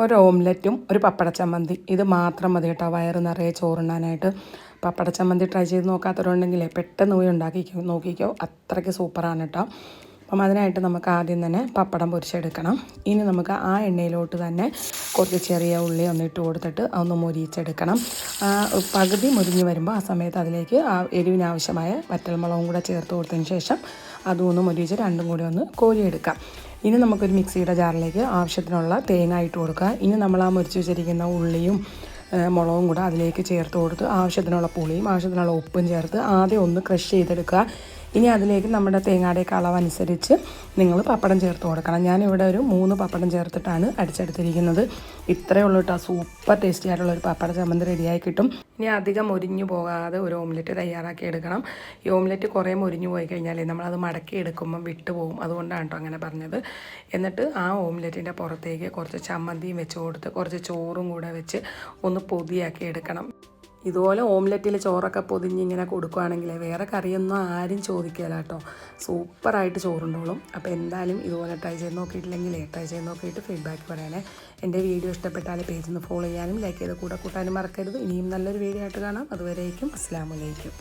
ഒരു ഓംലെറ്റും ഒരു പപ്പട ചമ്മന്തി ഇത് മാത്രം മതി കേട്ടോ വയറ് നിറയെ ചോറുണ്ണാനായിട്ട്. പപ്പട ചമ്മന്തി ട്രൈ ചെയ്ത് നോക്കാത്തവരുണ്ടെങ്കിലേ പെട്ടെന്ന് പോയി നോക്കിക്കോ, അത്രയ്ക്ക് സൂപ്പറാണ് കേട്ടോ. അപ്പം അതിനായിട്ട് നമുക്ക് ആദ്യം തന്നെ പപ്പടം പൊരിച്ചെടുക്കണം. ഇനി നമുക്ക് ആ എണ്ണയിലോട്ട് തന്നെ കുറച്ച് ചെറിയ ഉള്ളി ഒന്ന് ഇട്ട് കൊടുത്തിട്ട് ഒന്ന് മൊരിയിച്ചെടുക്കണം. പകുതി മുരിഞ്ഞ് വരുമ്പോൾ ആ സമയത്ത് അതിലേക്ക് എരിവിനാവശ്യമായ വറ്റൽമുളകും കൂടെ ചേർത്ത് കൊടുത്തതിന് ശേഷം അതും ഒന്ന് മൊരിയിച്ച് രണ്ടും കൂടി ഒന്ന് കോരിയെടുക്കാം. ഇനി നമുക്കൊരു മിക്സിയുടെ ജാറിലേക്ക് ആവശ്യത്തിനുള്ള തേങ്ങ ഇട്ട് കൊടുക്കുക. ഇനി നമ്മൾ ആ മുരിച്ച് വെച്ചിരിക്കുന്ന ഉള്ളിയും മുളകും കൂടെ അതിലേക്ക് ചേർത്ത് കൊടുത്ത് ആവശ്യത്തിനുള്ള പുളിയും ആവശ്യത്തിനുള്ള ഉപ്പും ചേർത്ത് ആദ്യം ഒന്ന് ക്രഷ് ചെയ്തെടുക്കുക. ഇനി അതിലേക്ക് നമ്മുടെ തേങ്ങയുടെയൊക്കെ അളവനുസരിച്ച് നിങ്ങൾ പപ്പടം ചേർത്ത് കൊടുക്കണം. ഞാനിവിടെ ഒരു 3 പപ്പടം ചേർത്തിട്ടാണ് അടിച്ചെടുത്തിരിക്കുന്നത്. ഇത്രയേ ഉള്ളൂ കേട്ടോ. സൂപ്പർ ടേസ്റ്റി ആയിട്ടുള്ള ഒരു പപ്പട ചമ്മന്തി റെഡിയായി കിട്ടും. ഇനി അധികം മുരിഞ്ഞു പോകാതെ ഒരു ഓംലെറ്റ് തയ്യാറാക്കി എടുക്കണം. ഈ ഓംലെറ്റ് കുറേ മുരിഞ്ഞു പോയി കഴിഞ്ഞാൽ നമ്മളത് മടക്കി എടുക്കുമ്പം വിട്ടുപോകും. അതുകൊണ്ടാണ് കേട്ടോ അങ്ങനെ പറഞ്ഞത്. എന്നിട്ട് ആ ഓംലെറ്റിൻ്റെ പുറത്തേക്ക് കുറച്ച് ചമ്മന്തിയും വെച്ച് കൊടുത്ത് കുറച്ച് ചോറും കൂടെ വെച്ച് ഒന്ന് പൊതിയാക്കി എടുക്കണം. ഇതുപോലെ ഓംലെറ്റിൽ ചോറൊക്കെ പൊതിഞ്ഞിങ്ങനെ കൊടുക്കുകയാണെങ്കിൽ വേറെ കറിയൊന്നും ആരും ചോദിക്കില്ല കേട്ടോ. സൂപ്പറായിട്ട് ചോറുണ്ടോളും. അപ്പോൾ എന്തായാലും ഇതുപോലെ ട്രൈ ചെയ്ത് നോക്കിയിട്ട് ഫീഡ്ബാക്ക് പറയണേ. എൻ്റെ വീഡിയോ ഇഷ്ടപ്പെട്ടാൽ പേജ് ഒന്ന് ഫോളോ ചെയ്യാനും ലൈക്ക് ചെയ്ത് കൂടെ കൂട്ടാനും മറക്കരുത്. ഇനിയും നല്ലൊരു വീഡിയോ ആയിട്ട് കാണാം. അതുവരേക്കും അസ്സലാമു അലൈക്കും.